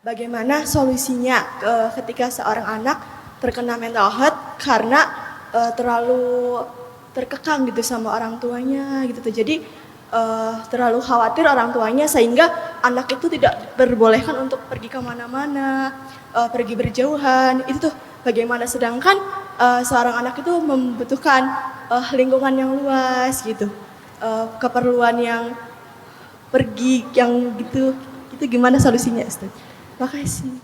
Bagaimana solusinya ketika seorang anak terkena mental health karena terlalu terkekang gitu sama orang tuanya gitu tuh. Jadi terlalu khawatir orang tuanya sehingga anak itu tidak diperbolehkan untuk pergi kemana-mana, pergi berjauhan. Itu tuh bagaimana, sedangkan seorang anak itu membutuhkan lingkungan yang luas gitu, keperluan yang pergi yang gitu. Itu gimana solusinya, Ustaz? Makasih.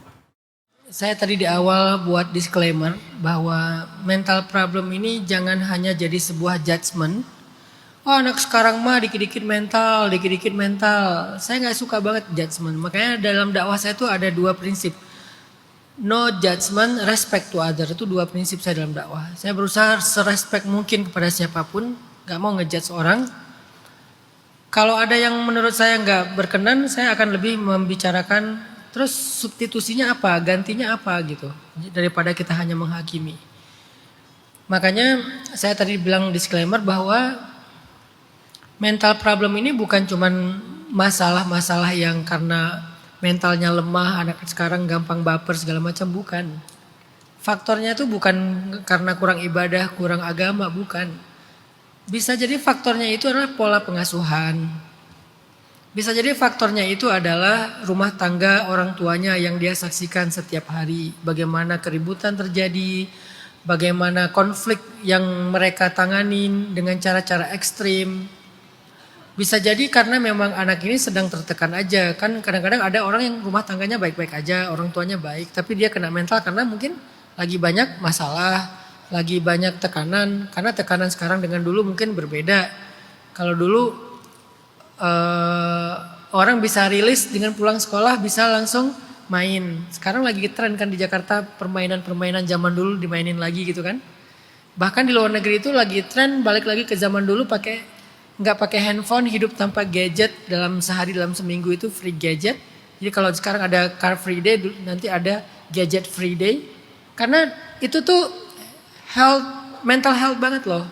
Saya tadi di awal buat disclaimer bahwa mental problem ini jangan hanya jadi sebuah judgement. Oh, anak sekarang mah dikit-dikit mental, dikit-dikit mental. Saya nggak suka banget judgement. Makanya dalam dakwah saya itu ada dua prinsip. No judgment, respect to other. Itu dua prinsip saya dalam dakwah. Saya berusaha serespect mungkin kepada siapapun. Nggak mau ngejudge orang. Kalau ada yang menurut saya nggak berkenan, saya akan lebih membicarakan terus substitusinya apa, gantinya apa gitu. Daripada kita hanya menghakimi. Makanya saya tadi bilang disclaimer bahwa mental problem ini bukan cuman masalah-masalah yang karena mentalnya lemah, anak sekarang gampang baper segala macam, bukan. Faktornya itu bukan karena kurang ibadah, kurang agama, bukan. Bisa jadi faktornya itu adalah pola pengasuhan. Bisa jadi faktornya itu adalah rumah tangga orang tuanya yang dia saksikan setiap hari. Bagaimana keributan terjadi, bagaimana konflik yang mereka tanganin dengan cara-cara ekstrim. Bisa jadi karena memang anak ini sedang tertekan aja. Kan kadang-kadang ada orang yang rumah tangganya baik-baik aja, orang tuanya baik. Tapi dia kena mental karena mungkin lagi banyak masalah, lagi banyak tekanan. Karena tekanan sekarang dengan dulu mungkin berbeda. Kalau dulu orang bisa rilis dengan pulang sekolah bisa langsung main. Sekarang lagi tren kan di Jakarta permainan-permainan zaman dulu dimainin lagi gitu kan. Bahkan di luar negeri itu lagi tren balik lagi ke zaman dulu nggak pakai handphone, hidup tanpa gadget dalam sehari, dalam seminggu itu free gadget. Jadi kalau sekarang ada car free day, nanti ada gadget free day. Karena itu tuh mental health banget loh.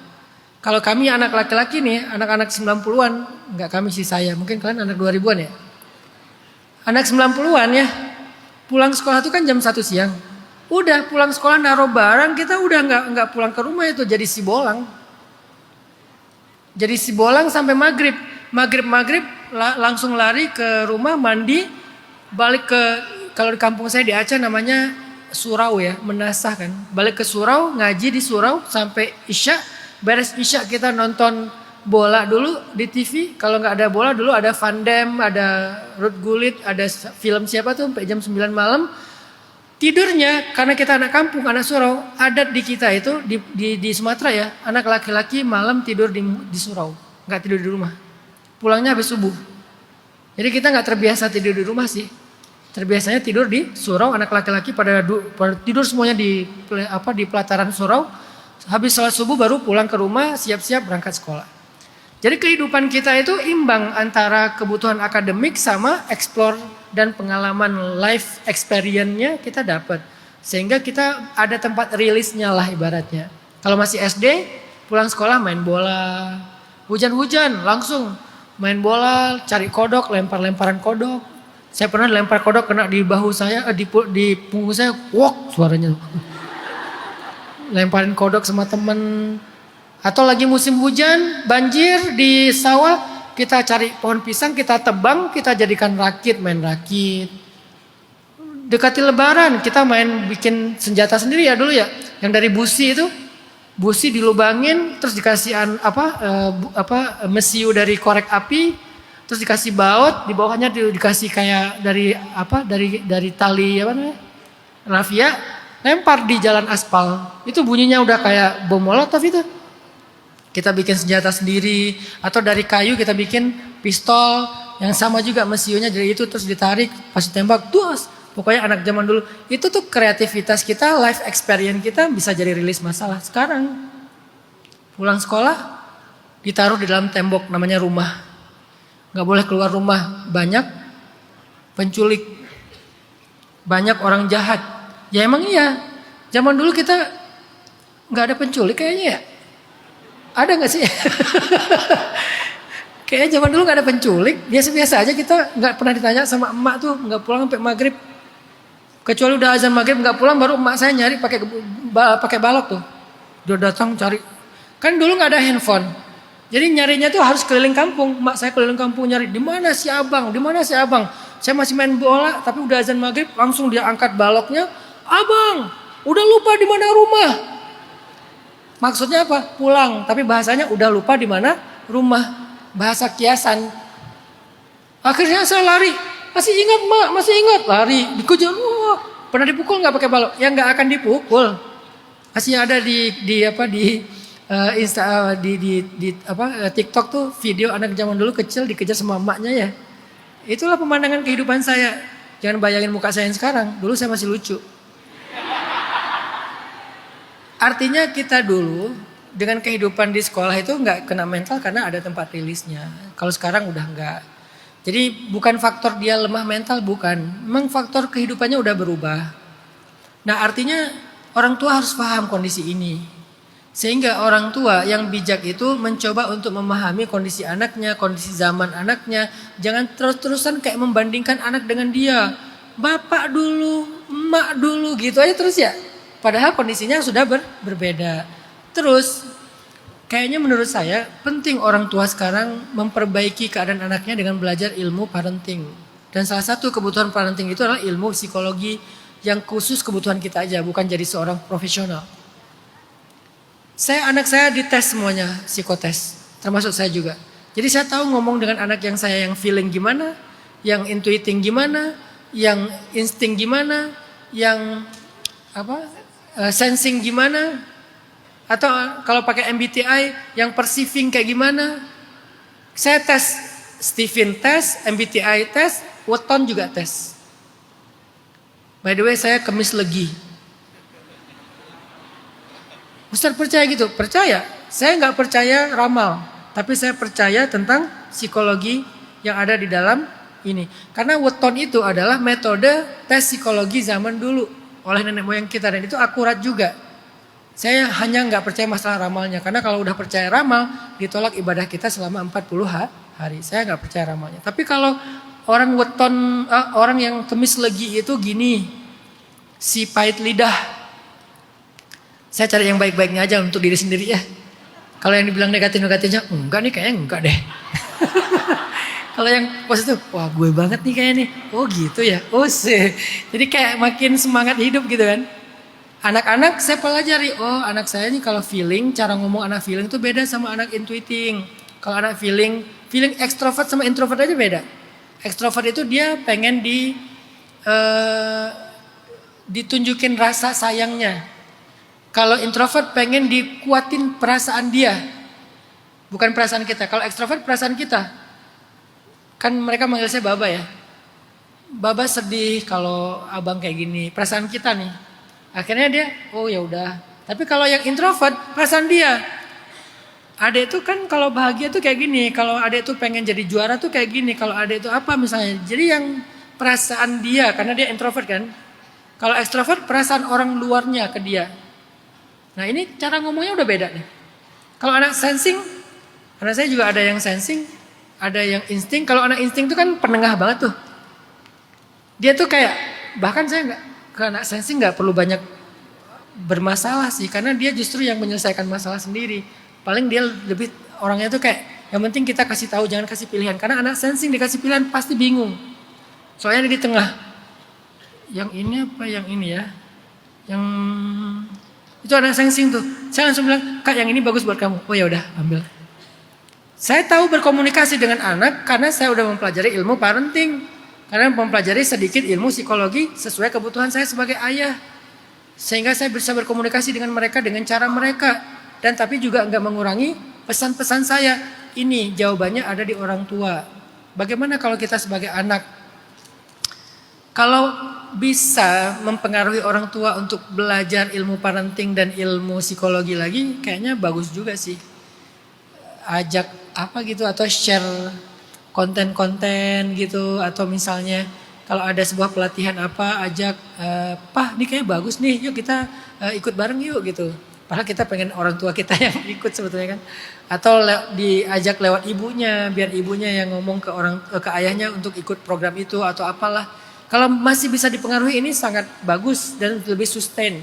Kalau kami anak laki-laki nih, anak-anak 90-an, enggak kami sih saya, mungkin kalian anak 2000-an ya. Anak 90-an ya, pulang sekolah itu kan jam 1 siang. Udah pulang sekolah naruh barang, kita udah enggak pulang ke rumah itu jadi si bolang. Jadi si bolang sampai maghrib. Maghrib langsung lari ke rumah mandi, balik ke, kalau di kampung saya di Aceh namanya surau ya, menasah kan. Balik ke surau, ngaji di surau sampai isya. Beres isya kita nonton bola dulu di TV. Kalau nggak ada bola dulu ada Van Damme, ada Ruud Gullit, ada film siapa tuh sampai jam 9 malam. Tidurnya karena kita anak kampung, anak surau, adat di kita itu di Sumatera ya, anak laki-laki malam tidur di surau, nggak tidur di rumah. Pulangnya habis subuh. Jadi kita nggak terbiasa tidur di rumah sih. Terbiasanya tidur di surau, anak laki-laki pada tidur semuanya di pelataran surau. Habis sholat subuh baru pulang ke rumah, siap-siap berangkat sekolah. Jadi kehidupan kita itu imbang antara kebutuhan akademik sama explore dan pengalaman life experience-nya kita dapat. Sehingga kita ada tempat rilisnya lah ibaratnya. Kalau masih SD, pulang sekolah main bola. Hujan-hujan langsung main bola, cari kodok, lempar-lemparan kodok. Saya pernah lempar kodok kena di bahu saya, di punggung saya, wok suaranya. Lemparin kodok sama temen. Atau lagi musim hujan, banjir di sawah, kita cari pohon pisang, kita tebang, kita jadikan rakit, main rakit. Dekati lebaran, kita bikin senjata sendiri ya dulu ya. Yang dari busi itu, busi dilubangin, terus dikasih mesiu dari korek api, terus dikasih baut, di bawahnya dikasih kayak dari tali rafia. Lempar di jalan aspal, itu bunyinya udah kayak bom molotov itu. Kita bikin senjata sendiri, atau dari kayu kita bikin pistol yang sama juga mesiunya dari itu, terus ditarik, pas ditembak, tuas. Pokoknya anak zaman dulu, itu tuh kreativitas kita, life experience kita bisa jadi rilis masalah. Sekarang pulang sekolah ditaruh di dalam tembok namanya rumah, nggak boleh keluar rumah, banyak penculik, banyak orang jahat. Ya emang iya, zaman dulu kita nggak ada penculik kayaknya ya. Ada nggak sih? Kayaknya zaman dulu nggak ada penculik, biasa-biasa aja kita nggak pernah ditanya sama emak tuh nggak pulang sampai maghrib. Kecuali udah azan maghrib nggak pulang, baru emak saya nyari pakai balok tuh. Dia datang cari. Kan dulu nggak ada handphone. Jadi nyarinya tuh harus keliling kampung. Emak saya keliling kampung nyari, di mana si abang, di mana si abang. Saya masih main bola, tapi udah azan maghrib, langsung dia angkat baloknya. Abang, udah lupa di mana rumah. Maksudnya apa? Pulang, tapi bahasanya udah lupa di mana rumah. Bahasa kiasan. Akhirnya saya lari. Masih ingat mak, masih ingat, lari, dikejar. Wah, pernah dipukul nggak pakai balok? Ya nggak akan dipukul. Masih ada TikTok tuh video anak zaman dulu kecil dikejar sama emaknya ya. Itulah pemandangan kehidupan saya. Jangan bayangin muka saya yang sekarang. Dulu saya masih lucu. Artinya kita dulu dengan kehidupan di sekolah itu nggak kena mental karena ada tempat rilisnya. Kalau sekarang udah nggak. Jadi bukan faktor dia lemah mental, bukan. Memang faktor kehidupannya udah berubah. Nah artinya orang tua harus paham kondisi ini. Sehingga orang tua yang bijak itu mencoba untuk memahami kondisi anaknya, kondisi zaman anaknya. Jangan terus-terusan kayak membandingkan anak dengan dia. Bapak dulu, emak dulu gitu aja terus ya. Padahal kondisinya sudah berbeda. Terus kayaknya menurut saya penting orang tua sekarang memperbaiki keadaan anaknya dengan belajar ilmu parenting. Dan salah satu kebutuhan parenting itu adalah ilmu psikologi yang khusus kebutuhan kita aja, bukan jadi seorang profesional. Anak saya dites semuanya, psikotes, termasuk saya juga. Jadi saya tahu ngomong dengan anak yang saya yang feeling gimana, yang intuiting gimana, yang insting gimana, yang sensing gimana. Atau kalau pakai MBTI yang perceiving kayak gimana. Saya tes, Stephen tes, MBTI tes, Weton juga tes. By the way saya Kemis Legi. Ustaz percaya gitu? Percaya. Saya nggak percaya ramal. Tapi saya percaya tentang psikologi yang ada di dalam ini. Karena Weton itu adalah metode tes psikologi zaman dulu. Oleh nenek moyang kita. Dan itu akurat juga. Saya hanya nggak percaya masalah ramalnya. Karena kalau udah percaya ramal, ditolak ibadah kita selama 40 hari. Saya nggak percaya ramalnya. Tapi kalau orang Weton, orang yang Kemis Legi itu gini. Si pahit lidah. Saya cari yang baik-baiknya aja untuk diri sendiri ya. Kalau yang dibilang negatif-negatifnya, enggak nih kayaknya enggak deh. Kalau yang positif, wah gue banget nih kayaknya nih. Oh gitu ya. Oh sih. Jadi kayak makin semangat hidup gitu kan. Anak-anak saya pelajari, oh anak saya ini kalau feeling, cara ngomong anak feeling itu beda sama anak intuiting. Kalau anak feeling ekstrovert sama introvert aja beda. Ekstrovert itu dia pengen ditunjukin rasa sayangnya. Kalau introvert pengen dikuatin perasaan dia. Bukan perasaan kita. Kalau ekstrovert perasaan kita. Kan mereka manggil saya Baba ya. Baba sedih kalau abang kayak gini. Perasaan kita nih. Akhirnya dia, oh ya udah. Tapi kalau yang introvert, perasaan dia. Adek itu kan kalau bahagia tuh kayak gini. Kalau adek itu pengen jadi juara tuh kayak gini. Kalau adek itu apa misalnya. Jadi yang perasaan dia, karena dia introvert kan. Kalau ekstrovert, perasaan orang luarnya ke dia. Nah ini cara ngomongnya udah beda nih. Kalau anak sensing, anak saya juga ada yang sensing. Ada yang insting. Kalau anak insting itu kan penengah banget tuh. Dia tuh kayak, bahkan saya nggak. Anak sensing nggak perlu banyak bermasalah sih, karena dia justru yang menyelesaikan masalah sendiri. Paling dia lebih orangnya tuh kayak yang penting kita kasih tahu, jangan kasih pilihan. Karena anak sensing dikasih pilihan pasti bingung. Soalnya dia di tengah. Yang ini apa yang ini ya? Yang itu anak sensing tuh. Saya langsung bilang, Kak yang ini bagus buat kamu. Oh ya udah ambil. Saya tahu berkomunikasi dengan anak karena saya udah mempelajari ilmu parenting. Karena mempelajari sedikit ilmu psikologi sesuai kebutuhan saya sebagai ayah. Sehingga saya bisa berkomunikasi dengan mereka dengan cara mereka. Dan tapi juga enggak mengurangi pesan-pesan saya. Ini jawabannya ada di orang tua. Bagaimana kalau kita sebagai anak? Kalau bisa mempengaruhi orang tua untuk belajar ilmu parenting dan ilmu psikologi lagi, kayaknya bagus juga sih. Ajak apa gitu atau share konten-konten gitu, atau misalnya kalau ada sebuah pelatihan apa ajak Pak ini kayaknya bagus nih, yuk kita ikut bareng yuk gitu. Padahal kita pengen orang tua kita yang ikut sebetulnya kan. Atau diajak lewat ibunya, biar ibunya yang ngomong ke ayahnya untuk ikut program itu atau apalah. Kalau masih bisa dipengaruhi ini sangat bagus dan lebih sustain.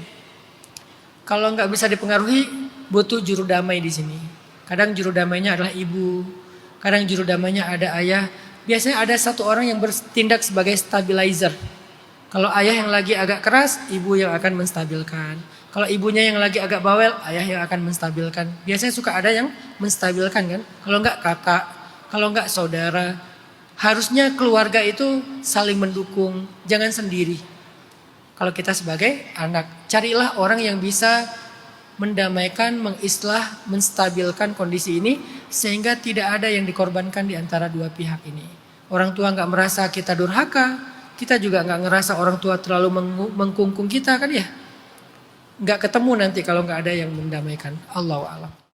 Kalau nggak bisa dipengaruhi, butuh juru damai di sini. Kadang juru damainya adalah ibu, kadang juru damainya ada ayah. Biasanya ada satu orang yang bertindak sebagai stabilizer. Kalau ayah yang lagi agak keras, ibu yang akan menstabilkan. Kalau ibunya yang lagi agak bawel, ayah yang akan menstabilkan. Biasanya suka ada yang menstabilkan kan. Kalau nggak kakak, kalau nggak saudara. Harusnya keluarga itu saling mendukung, jangan sendiri. Kalau kita sebagai anak, carilah orang yang bisa mendamaikan, mengislah, menstabilkan kondisi ini sehingga tidak ada yang dikorbankan di antara dua pihak ini. Orang tua nggak merasa kita durhaka, kita juga nggak ngerasa orang tua terlalu mengkungkung kita kan ya. Nggak ketemu nanti kalau nggak ada yang mendamaikan. Allahu a'lam.